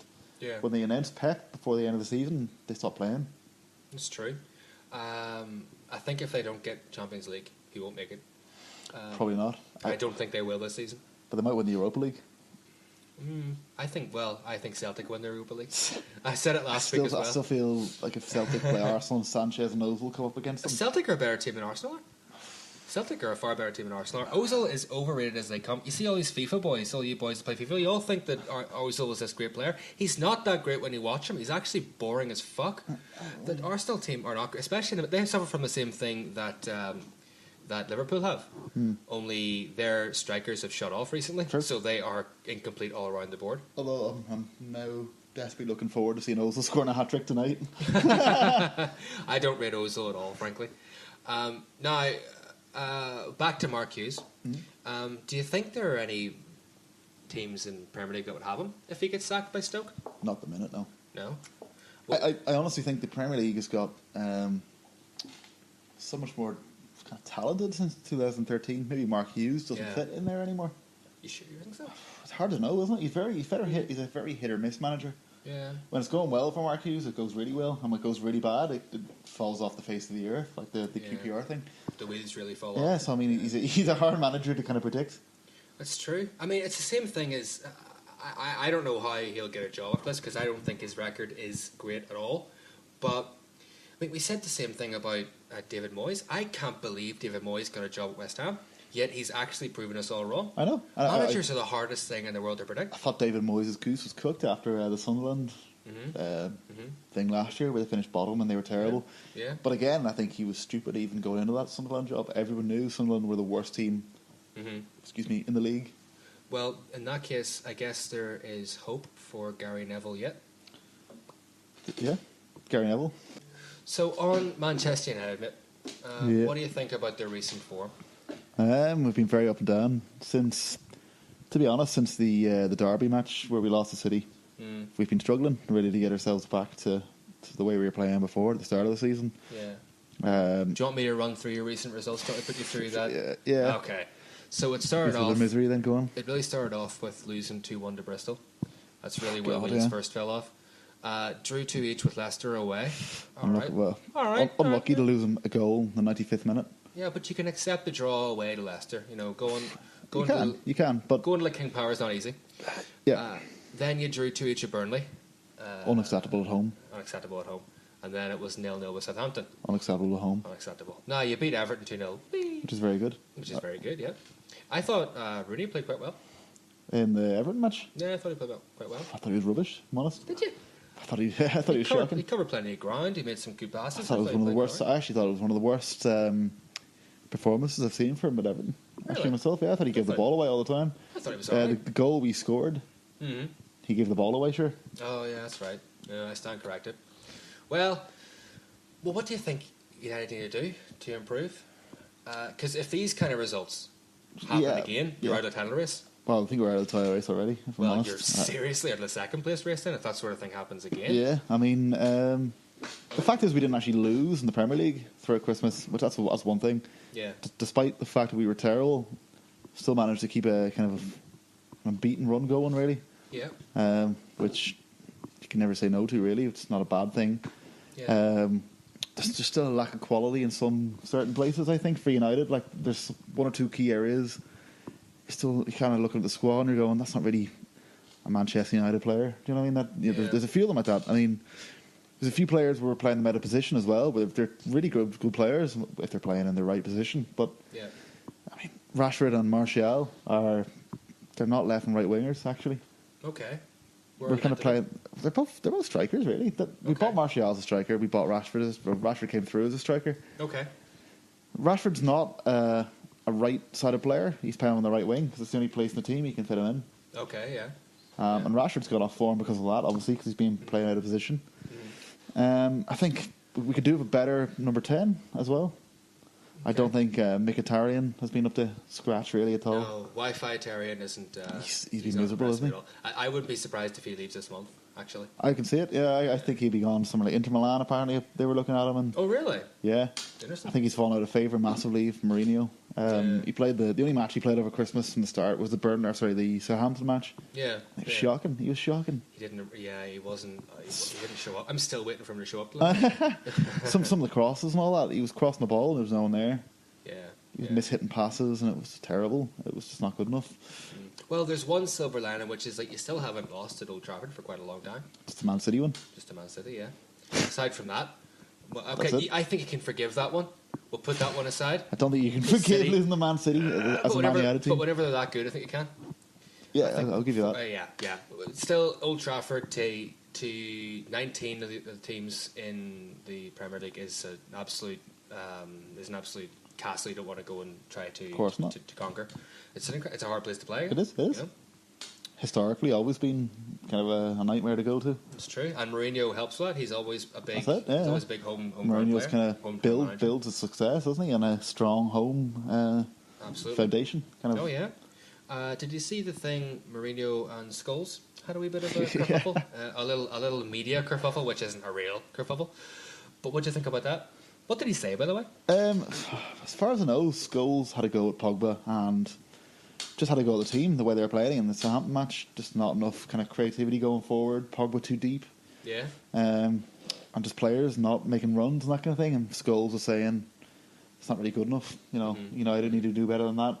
when they announced Pep before the end of the season, they stopped playing. It's true. I think if they don't get Champions League, he won't make it. Probably not. I don't think they will this season. But they might win the Europa League. I think Celtic win the Europa League. I said it last week as well. I still feel like if Celtic play Arsenal and Sanchez and Ozil come up against them. Celtic are a better team than Arsenal are. Celtic are a far better team than Arsenal. Ozil is overrated as they come. You see all these FIFA boys, all you boys that play FIFA, you all think that Ozil was this great player. He's not that great when you watch him. He's actually boring as fuck. The Arsenal team are not, especially they suffer from the same thing that Liverpool have. Only their strikers have shut off recently, so they are incomplete all around the board. Although I'm now desperately looking forward to seeing Ozil scoring a hat-trick tonight. I don't rate Ozil at all, frankly. Now, back to Mark Hughes. Do you think there are any teams in Premier League that would have him if he gets sacked by Stoke? Not at the minute, no. No? I honestly think the Premier League has got so much more kind of talented since 2013. Maybe Mark Hughes doesn't fit in there anymore. You sure you think so? It's hard to know, isn't it? He's a very hit or miss manager. Yeah. When it's going well for Mark Hughes, it goes really well, and when it goes really bad, it falls off the face of the earth, like the QPR thing. The wheels really fall off. Yeah, so I mean, he's a hard manager to kind of predict. That's true. I mean, it's the same thing as I don't know how he'll get a job at this because I don't think his record is great at all. But I mean, we said the same thing about David Moyes. I can't believe David Moyes got a job at West Ham. Yet he's actually proven us all wrong. I know. Managers are the hardest thing in the world to predict. I thought David Moyes' goose was cooked after the Sunderland thing last year, where they finished bottom and they were terrible. Yeah. But again, I think he was stupid even going into that Sunderland job. Everyone knew Sunderland were the worst team. In the league. Well, in that case, I guess there is hope for Gary Neville yet. Yeah, Gary Neville. So on Manchester United, what do you think about their recent form? We've been very up and down since the Derby match where we lost to City. We've been struggling really to get ourselves back to the way we were playing before at the start of the season. Yeah. Do you want me to run through your recent results? Do you want me to put you through that? Yeah. Okay. So it started off. The misery then go on. It really started off with losing 2-1 to Bristol. That's really where Williams first fell off. Drew 2-2 with Leicester away. Unlucky to lose a goal in the 95th minute. Yeah, but you can accept the draw away to Leicester. You know, you can, but going to King Power is not easy. Yeah. Then you drew 2-2 at Burnley. Unacceptable at home. Unacceptable at home. And then it was 0-0 with Southampton. Unacceptable at home. Unacceptable. Now you beat Everton 2-0. Which is very good. Very good, yeah. I thought Rooney played quite well. In the Everton match? Yeah, I thought he played quite well. I thought he was rubbish, I'm honest. Did you? I thought he was shocking. He covered plenty of ground. He made some good passes. I actually thought it was one of the worst performances I've seen from him at Everton. Really? Actually, myself, yeah, I thought he gave the ball away all the time. I thought he was alright. The goal we scored, he gave the ball away, sure. Oh, yeah, that's right. Yeah, I stand corrected. Well, what do you think United need to do to improve? Because if these kind of results happen again, you're out of the title race. Well, I think we're out of the title race already, if I'm honest. You're seriously out of the second place race then, if that sort of thing happens again. Yeah, I mean, the fact is we didn't actually lose in the Premier League throughout Christmas, which that's one thing. Yeah. Despite the fact that we were terrible, still managed to keep a kind of unbeaten run going, really. Yeah. Which you can never say no to, really. It's not a bad thing. Yeah. There's just still a lack of quality in some certain places, I think, for United. Like, there's one or two key areas. You kind of looking at the squad and you're going, that's not really a Manchester United player. Do you know what I mean? There's a few of them like that. I mean, there's a few players who are playing them out of position as well, but they're really good players if they're playing in the right position. But I mean, Rashford and Martial they're not left and right wingers actually. Okay. We're kind of playing. They're both strikers, really. We bought Martial as a striker. We bought Rashford. Rashford came through as a striker. Okay. Rashford's not a right-sided player. He's playing on the right wing because it's the only place in the team he can fit him in. Okay, yeah. And Rashford's got off form because of that, obviously, because he's been playing out of position. I think we could do with a better number 10 as well. Okay. I don't think Mkhitaryan has been up to scratch really at all. No, Wi-Fi Tarian isn't. He's been miserable, isn't he? I wouldn't be surprised if he leaves this month. Actually, I can see it. Yeah, I think he'd be gone somewhere like Inter Milan. Apparently, they were looking at him. And oh, really? Yeah. Interesting. I think he's fallen out of favour massively from Mourinho. He played the only match he played over Christmas from the start was the Southampton match. Yeah. It was shocking. He was shocking. He didn't. Yeah, he wasn't. He didn't show up. I'm still waiting for him to show up. Some of the crosses and all that. He was crossing the ball and there was no one there. Yeah. He was mishitting passes and it was terrible. It was just not good enough. Well, there's one silver lining, which is like you still haven't lost at Old Trafford for quite a long time. Just the Man City one. Just the Man City, yeah. Aside from that, okay, I think you can forgive that one. We'll put that one aside. I don't think you can forgive losing the Man City as a Man United team. But whenever they're that good, I think you can. Yeah, I'll give you that. Yeah. Still, Old Trafford to 19 of the teams in the Premier League is an absolute castle you don't want to go and try to conquer. It's a hard place to play. It is. You know? historically always been kind of a nightmare to go to. It's true, and Mourinho helps with that. He's always a big, That's it, yeah. he's always a big home Mourinho's player. kind of builds his success, doesn't he, on a strong home Absolutely. foundation. Kind of. Oh yeah. Did you see the thing Mourinho and Scholes had a wee bit of a kerfuffle? A little media kerfuffle, which isn't a real kerfuffle. But what do you think about that? What did he say, by the way? As far as I know, Scholes had a go at Pogba and just had a go at the team, the way they were playing in the Southampton match. Just not enough kind of creativity going forward. Pogba too deep. Yeah. And just players not making runs and that kind of thing. And Scholes was saying it's not really good enough. You know, United need to do better than that.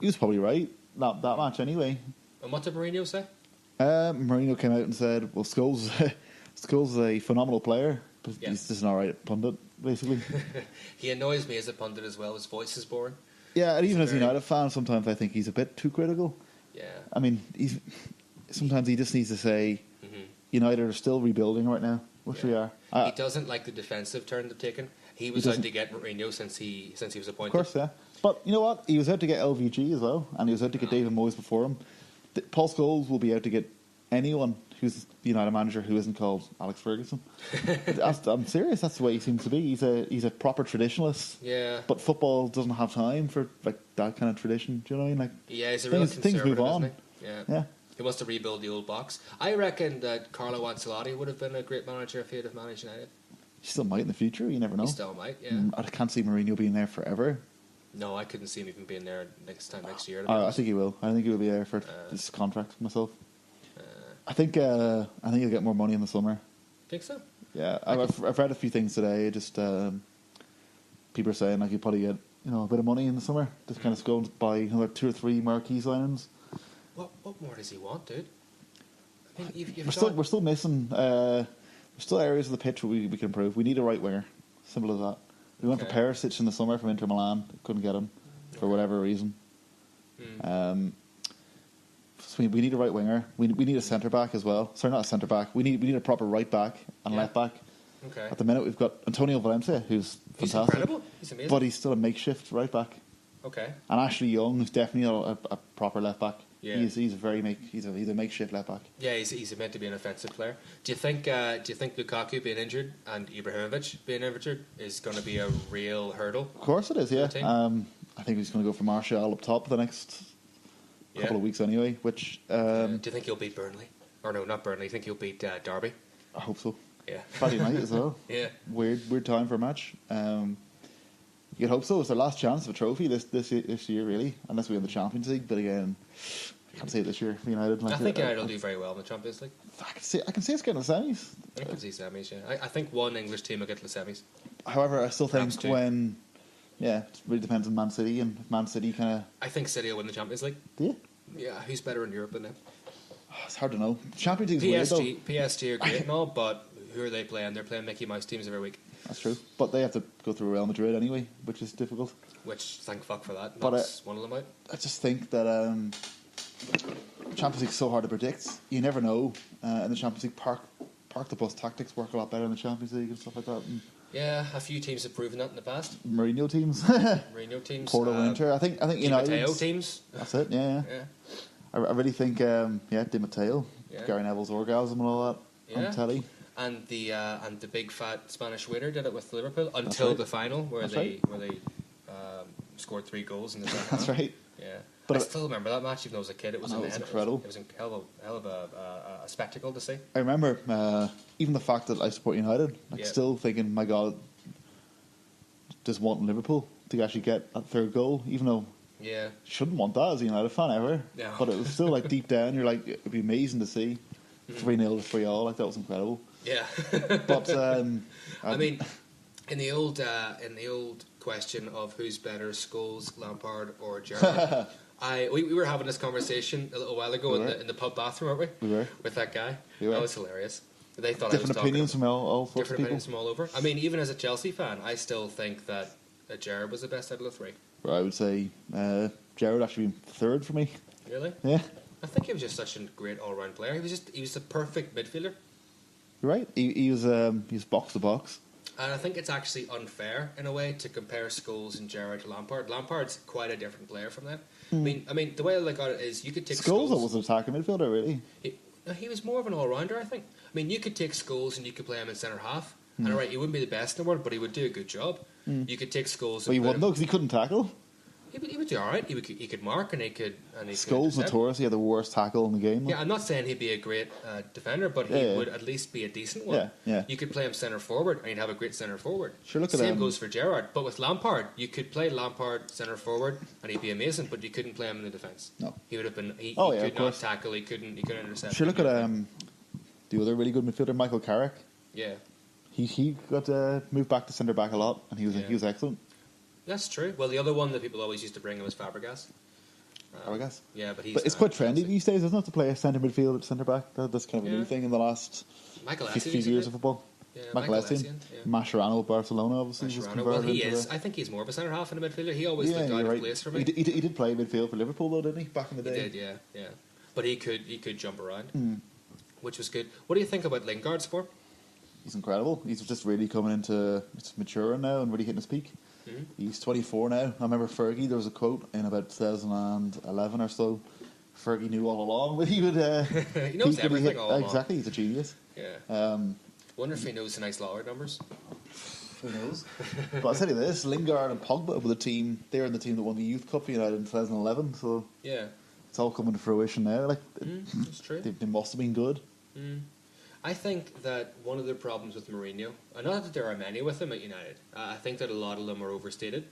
He was probably right. That match anyway. And what did Mourinho say? Mourinho came out and said, "Well, Scholes is a phenomenal player, but he's just an alright pundit, basically." He annoys me as a pundit as well. His voice is boring. Yeah, and even as a United fan, sometimes I think he's a bit too critical. Yeah. I mean, sometimes he just needs to say, United are still rebuilding right now, which we are. He doesn't like the defensive turn they've taken. He was out to get Mourinho since he was appointed. Of course, yeah. But you know what? He was out to get LVG as well, and he was out to get David Moyes before him. Paul Scholes will be out to get anyone who's the United manager who isn't called Alex Ferguson. I'm serious. That's the way he seems to be. He's a proper traditionalist. Yeah. But football doesn't have time for like that kind of tradition. Do you know what I mean? Like, yeah, he's a real things move on. Isn't he? Yeah. He wants to rebuild the old box. I reckon that Carlo Ancelotti would have been a great manager if he had managed United. He still might in the future. You never know. He still might. Yeah. I can't see Mourinho being there forever. No, I couldn't see him even being there next year. I think he will. I think he will be there for this contract myself. I think he'll get more money in the summer. Think so? Yeah, I've read a few things today. Just people are saying like he'll probably get a bit of money in the summer. Just kind of go and buy another 2 or 3 marquee signings. What more does he want, dude? I mean, we're still missing. There's still areas of the pitch where we can improve. We need a right winger. Simple as that. We went for Perisic in the summer from Inter Milan. Couldn't get him for whatever reason. So we need a right winger. We need a centre back as well. Sorry, not a centre back. We need a proper right back and left back. Okay. At the minute, we've got Antonio Valencia, who's fantastic. He's incredible. He's amazing. But he's still a makeshift right back. Okay. And Ashley Young, who's definitely a proper left back. Yeah. He's a makeshift left back. Yeah, he's meant to be an offensive player. Do you think Lukaku being injured and Ibrahimovic being injured is going to be a real hurdle? Of course it is. Yeah. I think he's going to go for Martial up top for the next couple of weeks anyway. Which do you think he'll beat Burnley? Or no, not Burnley. You think he'll beat Derby? I hope so. Yeah. Friday night as well. Yeah. Weird time for a match. You'd hope so. It's their last chance of a trophy this year, really, unless we win the Champions League. But again, I can't say it this year for United. I think United will do very well in the Champions League. I can see us getting the semis. I can see semis. Yeah, I think one English team will get to the semis. However, I still think it really depends on Man City, and if Man City kind of. I think City will win the Champions League. Do you? Yeah, who's better in Europe than them? It's hard to know. Champions League's weird though. PSG are great and all, but who are they playing? They're playing Mickey Mouse teams every week. That's true, but they have to go through Real Madrid anyway, which is difficult. Which, thank fuck for that. But that's one of them out. I just think that Champions League's so hard to predict. You never know. In the Champions League, park the bus tactics work a lot better in the Champions League and stuff like that. And yeah, a few teams have proven that in the past. Mourinho teams, Porto Inter. I think United Matteo teams. That's it. Yeah. I really think Di Matteo, Gary Neville's orgasm and all that on telly. And the big fat Spanish waiter did it with Liverpool until the final where they scored 3 goals in the second half. That's right. Yeah. But I still remember that match even though I was a kid. It was incredible. It was a hell of a spectacle to see. I remember even the fact that I support United, still thinking, my God, just wanting Liverpool to actually get that 3rd goal, even though you shouldn't want that as a United fan ever. No. But it was still like deep down, you're like, it'd be amazing to see 3-0 to 3-all. Like that was incredible. Yeah. But I mean, in the old question of who's better, Scholes, Lampard, or Gerrard, we were having this conversation a little while ago in the pub bathroom, weren't we? We were. With that guy. That was hilarious. They thought different opinions from all sorts of people. Different opinions from all over. I mean, even as a Chelsea fan, I still think that Gerrard was the best out of the 3. Well, I would say Gerrard actually being 3rd for me. Really? Yeah. I think he was just such a great all-round player. He was the perfect midfielder. You're right. He was box to box. And I think it's actually unfair in a way to compare Scholes and Gerrard to Lampard. Lampard's quite a different player from them. I mean, the way I look at it is you could take Scholes Scholes. was an attacking midfielder, really. He was more of an all-rounder, I think. I mean, you could take Scholes and you could play him in centre half. And all right, he wouldn't be the best in the world, but he would do a good job. You could take Scholes. But he wouldn't, though, because he couldn't tackle. He would do all right. He could mark and he could. Scholes notorious. He had the worst tackle in the game. Yeah, I'm not saying he'd be a great defender, but he would at least be a decent one. Yeah. You could play him centre forward, and you'd have a great centre forward. Sure, look at Same goes for Gerrard. But with Lampard, you could play Lampard centre forward, and he'd be amazing. But you couldn't play him in the defence. No, he would have been. He of could not course. tackle. He couldn't intercept. Sure, look at the other really good midfielder, Michael Carrick. Yeah, he got moved back to centre back a lot, and he was excellent. That's true. Well, the other one that people always used to bring him was Fabregas. Fabregas. Yeah, but it's quite trendy these days, isn't it, to play a centre midfield at centre back? That's kind of a new thing in the last few years of football. Yeah, Michael Essien. Mascherano, Barcelona, obviously. Was well, he is. I think he's more of a centre half and a midfielder. He always looked out of place for me. He did play midfield for Liverpool, though, didn't he? Back in the day. He did, yeah. But he could jump around, which was good. What do you think about Lingard's form? He's incredible. He's just really coming into maturing now and really hitting his peak. He's 24 now. I remember Fergie, there was a quote in about 2011 or so. Fergie knew all along that he would. He knows everything all along. Exactly, he's a genius. Yeah. Wonder if he knows the nice lottery numbers. Who knows? But I'll tell you this: Lingard and Pogba were the team. They were in the team that won the Youth Cup for United in 2011. So yeah, it's all coming to fruition now. Like that's true. They must have been good. I think that one of the problems with Mourinho, and not that there are many with him at United, I think that a lot of them are overstated,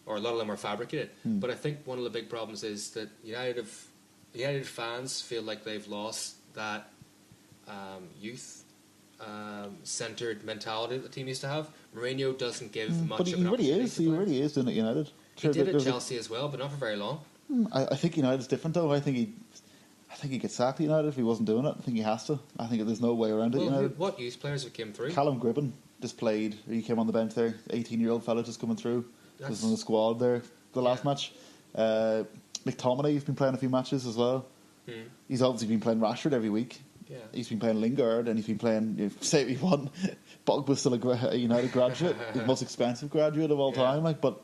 or a lot of them are fabricated. But I think one of the big problems is that United fans feel like they've lost that youth-centered mentality that the team used to have. Mourinho doesn't give much of an opportunity. He really is doing it at United. He did at Chelsea as well, but not for very long. I think United's different, though. I think he gets sacked at United if he wasn't doing it. I think he has to. I think there's no way around it. United. What youth players have came through? Callum Gribben just played. He came on the bench there. 18-year-old fella just coming through. Was in the squad there the last match. McTominay, he's been playing a few matches as well. He's obviously been playing Rashford every week. Yeah. He's been playing Lingard, and he's been playing. Say what you want, Pogba's still a United graduate, the most expensive graduate of all time. But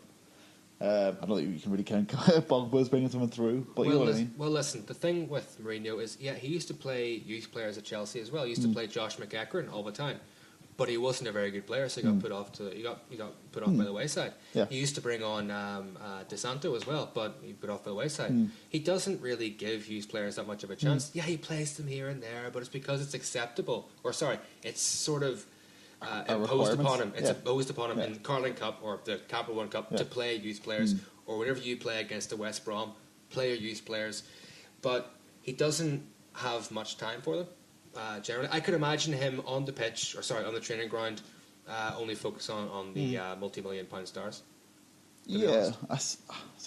I don't think you can really count Pogba's bringing someone through. But you know what I mean. Well, listen, the thing with Mourinho is, he used to play youth players at Chelsea as well. He used to play Josh McEachran all the time. But he wasn't a very good player, so he got put off by the wayside. Yeah. He used to bring on De Santo as well, but he put off by the wayside. He doesn't really give youth players that much of a chance. Yeah, he plays them here and there, but it's because it's acceptable. It's sort of imposed upon him. It's imposed upon him in Carling Cup or the Capital One Cup to play youth players, or whenever you play against the West Brom, play your youth players. But he doesn't have much time for them. Generally, I could imagine him on the pitch, on the training ground, only focus on the multi-million-pound stars. Yeah, it's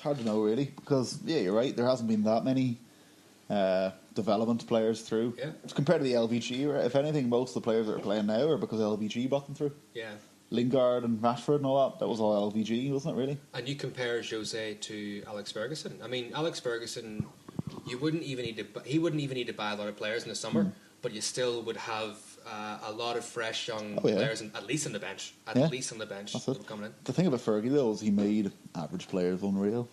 hard to know really, because you're right. There hasn't been that many development players through. Yeah. Compared to the LVG era, if anything, most of the players that are playing now are because LVG brought them through. Yeah. Lingard and Rashford and all that was all LVG, wasn't it really? And you compare Jose to Alex Ferguson. I mean, Alex Ferguson, he wouldn't even need to buy a lot of players in the summer. But you still would have a lot of fresh young players, at least on the bench. Least on the bench coming in. The thing about Fergie, though, is he made average players unreal.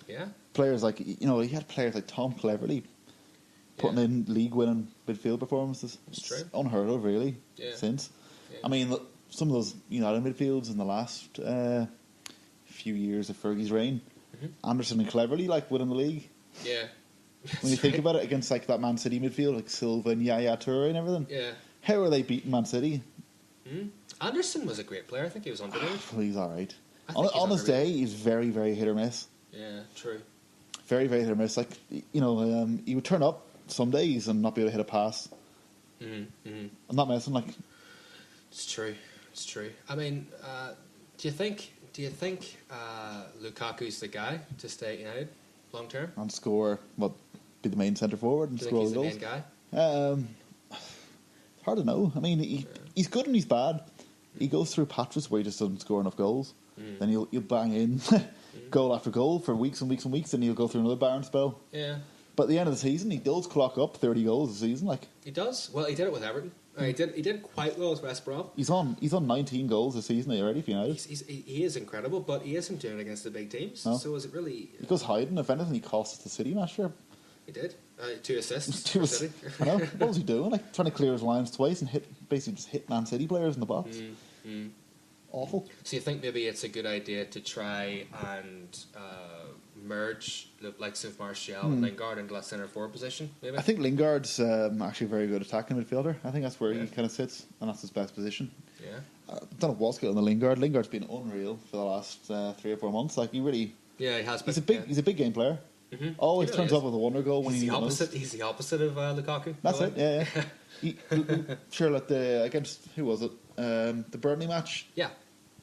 Yeah. Players like, he had players like Tom Cleverley putting in league-winning midfield performances. It's true. Unheard of, really, since. Yeah. I mean, some of those United midfields in the last few years of Fergie's reign, Anderson and Cleverley, winning the league. Yeah. When you think about it, against that Man City midfield, like Silva and Yaya Toure and everything, how are they beating Man City? Anderson was a great player. I think he was underrated. He's all right. On his day, he's very, very hit or miss. Yeah, true. Very, very hit or miss. He would turn up some days and not be able to hit a pass. I'm not messing. It's true. It's true. I mean, do you think Lukaku's the guy to stay at United long term and score? Be the main centre forward and score goals. He's the main guy? It's hard to know. I mean, he's good and he's bad. He goes through patches where he just doesn't score enough goals. Then he'll bang in goal after goal for weeks and weeks and weeks, and he'll go through another barren spell. Yeah. But at the end of the season, he does clock up 30 goals a season. He does. Well, he did it with Everton. He did quite well with West Brom. He's on 19 goals this season already for United. He is incredible, but he isn't doing it against the big teams. No. So is it really? He goes hiding. If anything, he costs the City match. Sure. He did 2 assists. Two for assists. City. I know. What was he doing? Like trying to clear his lines twice and basically just hit Man City players in the box. Awful. So you think maybe it's a good idea to try and merge the likes of Martial and Lingard into that centre forward position? Maybe. I think Lingard's actually a very good attacking midfielder. I think that's where he kind of sits, and that's his best position. Yeah. I don't know what's going on the Lingard. Lingard's been unreal for the last 3 or 4 months. Like he really, Yeah, he has been. he's a big game player. Always He really turns is. up with a wonder goal when He's he the needs it opposite. He's the opposite of Lukaku. That's in a it. way. Yeah. Sure. At the against who was it? The Burnley match. Yeah.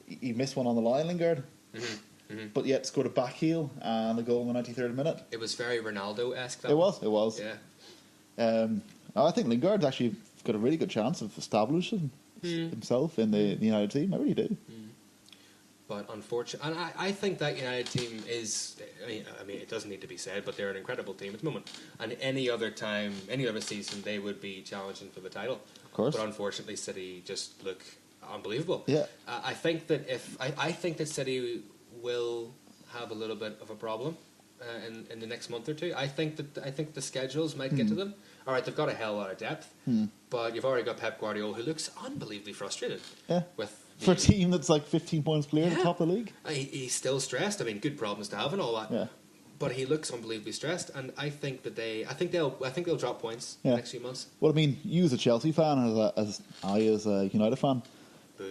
He missed one on the line, Lingard. But yet scored a back heel and a goal in the 93rd minute. It was very Ronaldo-esque. It was. Yeah. I think Lingard's actually got a really good chance of establishing himself in the United team. I really do. But unfortunately, and I think that United team is, I mean, it doesn't need to be said, but they're an incredible team at the moment. And any other time, any other season, they would be challenging for the title. Of course. But unfortunately, City just look unbelievable. Yeah. I think that I think that City will have a little bit of a problem in the next month or two. I think the schedules might get to them. All right, they've got a hell lot of depth, but you've already got Pep Guardiola, who looks unbelievably frustrated. Yeah. With For a team that's like 15 points clear at the top of the league. He's still stressed. I mean, good problems to have and all that. Yeah. But he looks unbelievably stressed, and I think they'll drop points in Yeah. the next few months. Well, I mean, you as a Chelsea fan, as a United fan,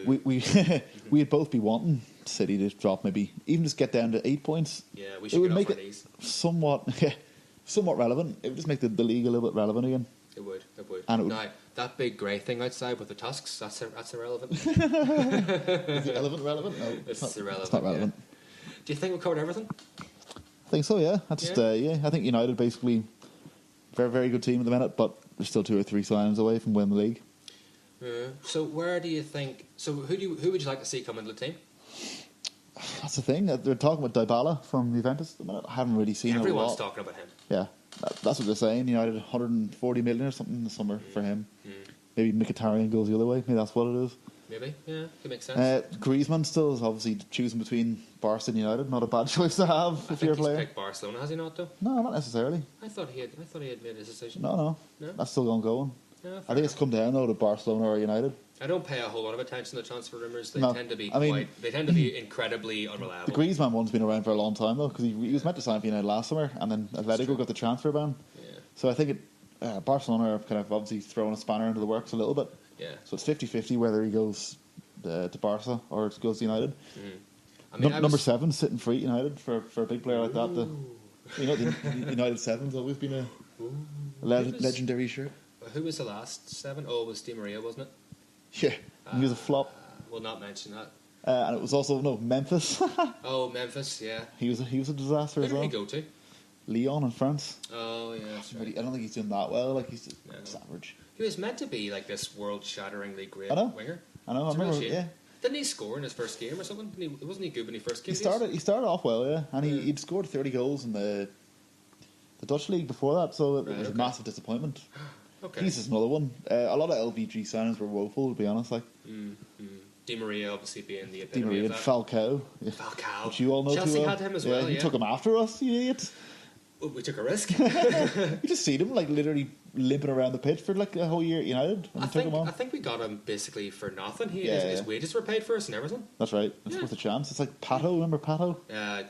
we'd both be wanting City to drop, maybe even just get down to 8 points. Yeah, we should get off our knees. somewhat relevant. It would just make the league a little bit relevant again. It would. And it would. Now, that big grey thing outside with the tusks, that's irrelevant. Is it relevant? No, It's irrelevant. It's not relevant. Yeah. Do you think we've covered everything? I think so. Yeah. I think United basically very, very good team at the minute, but they're still 2 or 3 signings away from winning the league. So where do you think? So who would you like to see come into the team? That's the thing. They're talking about Dybala from Juventus at the minute. I haven't really seen him a Everyone's lot. talking about him. Yeah, that's what they're saying. United 140 million or something in the summer for him. Maybe Mkhitaryan goes the other way. Maybe that's what it is. Maybe, yeah, could make sense. Griezmann still is obviously choosing between Barca and United. Not a bad choice to have if you're a player. He's picked Barcelona, has he not? Though No, not necessarily. I thought he had made his decision. No, that's still going. Yeah, I think it's come down though to Barcelona or United. I don't pay a whole lot of attention to transfer rumours. They No, tend to be they tend to be incredibly unreliable. The Griezmann one's been around for a long time though, because he was meant to sign for United last summer, and then Atletico got the transfer ban. Yeah. So I think Barcelona are kind of obviously throwing a spanner into the works a little bit. Yeah. So it's 50-50 whether he goes to Barca or goes to United. I mean, Number 7 sitting free at United for a big player like that. The United 7's always been a legendary shirt. Who was the last 7? Oh, it was Di Maria, wasn't it? Yeah, he was a flop. We'll not mention that. And it was also Memphis. Oh, Memphis, yeah. He was a disaster as Where well. did he go to? Lyon in France. Oh, yeah, that's right. I don't think he's doing that well. Like he's average. He was meant to be like this world-shatteringly great I know. winger. I know. I It's a real remember. shame. Yeah. Didn't he score in his first game or something? Wasn't he good when he first came? He started off well, yeah, and he'd scored 30 goals in the Dutch league before that, so it was a massive disappointment. Okay. He's just another one. A lot of LVG signings were woeful, to be honest. Like Di Maria obviously being the Di epitome Maria, of that. Falcao, Falcao. which you all know Chelsea too well. had him as well. You Yeah. took him after us, you idiots. Well, we took a risk. You just seen him like literally limping around the pitch for like a whole year at United, and I we took him on. think we got him basically for nothing. His Yeah. wages were paid for us and everything. That's right. It's worth a chance. It's like Pato. Remember Pato? Yeah.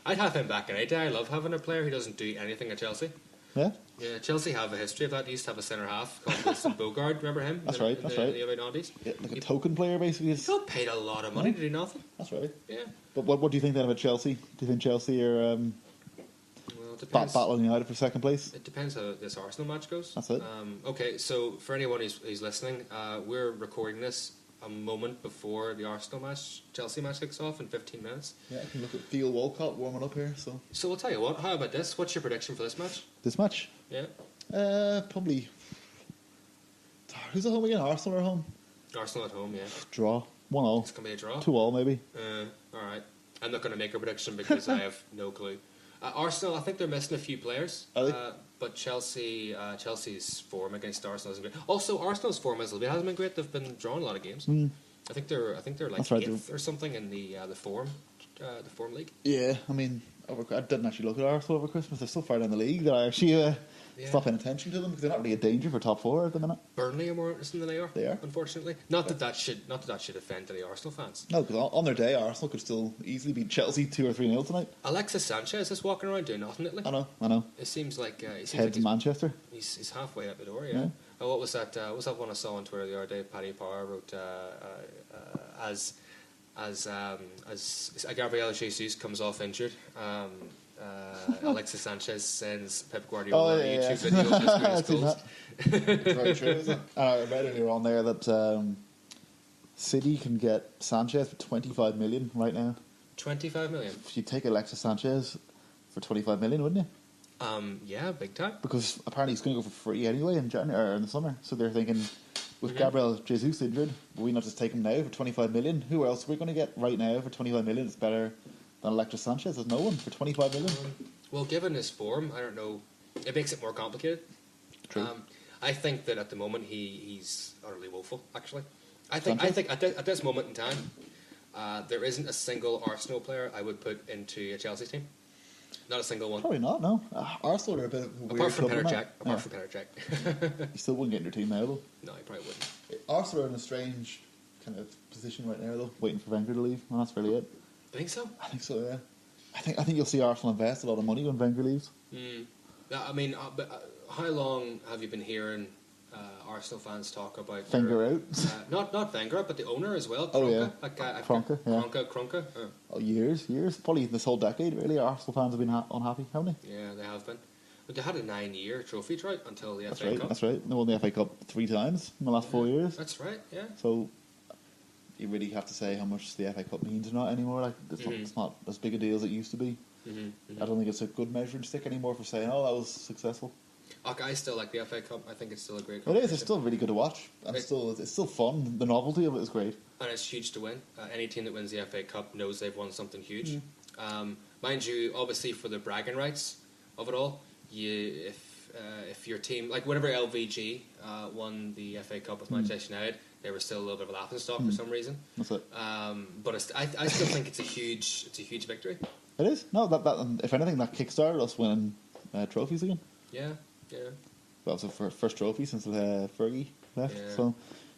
I'd have him back in any day. I love having a player who doesn't do anything at Chelsea. Yeah. Yeah, Chelsea have a history of that. They used to have a centre half called Wilson Bogard. Remember him? That's In right. the early 90s. Yeah, like a token player, basically. He got paid a lot of money to do nothing. That's right. Yeah. But what do you think then about Chelsea? Do you think Chelsea are Well, it depends. battling United for second place? It depends how this Arsenal match goes. That's it. Okay, so for anyone who's listening, we're recording this a moment before the Arsenal match, Chelsea match kicks off in 15 minutes. Yeah, I can look at Theo Walcott warming up here. So we'll tell you what. How about this? What's your prediction for this match? this match, Yeah. probably. Who's at home again? Arsenal are home. Arsenal at home. Yeah. Draw 1-0, It's gonna be a draw. 2-2 maybe. All right. I'm not going to make a prediction because I have no clue. Arsenal, I think they're missing a few players. Are they? But Chelsea's form against Arsenal isn't great. Also, Arsenal's form hasn't been great. They've been drawing a lot of games. I think they're like That's right, 8th or something in the form league. Yeah, I mean, I didn't actually look at Arsenal over Christmas. They're so far down the league that I actually stopped paying attention to them because they're not really a danger for top 4 at the minute. Burnley are more interesting than they are. They are, unfortunately. Not that should offend any Arsenal fans. No, because on their day, Arsenal could still easily beat Chelsea 2 or 3-0 tonight. Alexis Sanchez is walking around doing nothing lately. I know. It seems like head to Manchester. He's halfway out the door. Yeah. What was that? What was that one I saw on Twitter the other day? Paddy Power wrote as Gabriel Jesus comes off injured. Alexis Sanchez sends Pep Guardiola a YouTube video of his goals. It's very true, isn't it? I read earlier on there that City can get Sanchez for 25 million right now. 25 million? If you take Alexis Sanchez for 25 million, wouldn't you? Yeah, big time. Because apparently he's going to go for free anyway in January or in the summer. So they're thinking, with Gabriel Jesus injured, will we not just take him now for 25 million? Who else are we going to get right now for 25 million? It's better than Alexis Sanchez. There's no one for 25 million. Well, given his form, I don't know. It makes it more complicated. True. I think that at the moment he's utterly woeful. Actually, I think at this moment in time, there isn't a single Arsenal player I would put into a Chelsea team. Not a single one. Probably not. No, Arsenal are a bit of a weird apart from club. Petr Cech. You still wouldn't get in your team now, though. No, you probably wouldn't. Arsenal are in a strange kind of position right now, though, waiting for Wenger to leave, and that's really it. I think so. I think so. Yeah. I think you'll see Arsenal invest a lot of money when Wenger leaves. I mean, how long have you been hearing Arsenal fans talk about Wenger out? Not Wenger, but the owner as well. Kroenke. Kroenke. Kroenke. Oh, years. Probably this whole decade, really. Arsenal fans have been unhappy, haven't they? Yeah, they have been. But they had a 9-year trophy drought until the FA Cup. That's right. They won the FA Cup 3 times in the last 4 years. That's right, yeah. So you really have to say how much the FA Cup means or not anymore. Like it's not as big a deal as it used to be. I don't think it's a good measuring stick anymore for saying, oh, that was successful. I still like the FA Cup. I think it's still a great competition. It is. It's still really good to watch. And it's still fun. The novelty of it is great. And it's huge to win. Any team that wins the FA Cup knows they've won something huge. Mind you, obviously for the bragging rights of it all, if your team, like whenever LVG won the FA Cup with Manchester United, they were still a little bit of a laughing stock for some reason. That's it. But I still think it's a huge victory. It is. No, that if anything, that kickstarted us winning trophies again. Yeah. That was the first trophy since Fergie left, so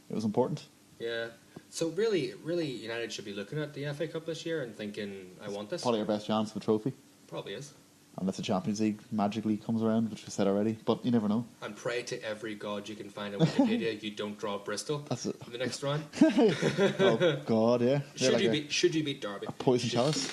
it was important. Yeah. So really, United should be looking at the FA Cup this year and thinking, I want this. Probably our best chance of a trophy. Probably is. Unless the Champions League magically comes around, which we said already, but you never know. And pray to every god you can find on Wikipedia you don't draw Bristol in the next round. Oh God, yeah. Should you beat Derby? A poison chalice.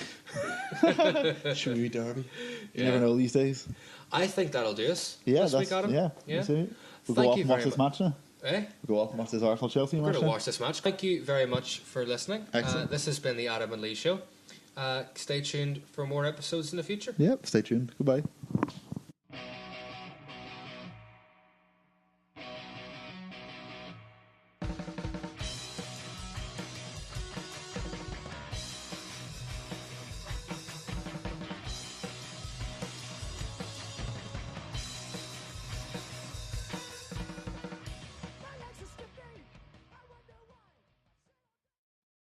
Should we beat Derby? You never know these days. I think that'll do us. Yeah, this week, Adam. Yeah. We'll go off and watch this match now. Eh? We'll go off and watch this Arsenal-Chelsea match. We're going to watch this match. Thank you very much for listening. Excellent. This has been the Adam and Lee Show. Stay tuned for more episodes in the future. Yep, stay tuned. Goodbye.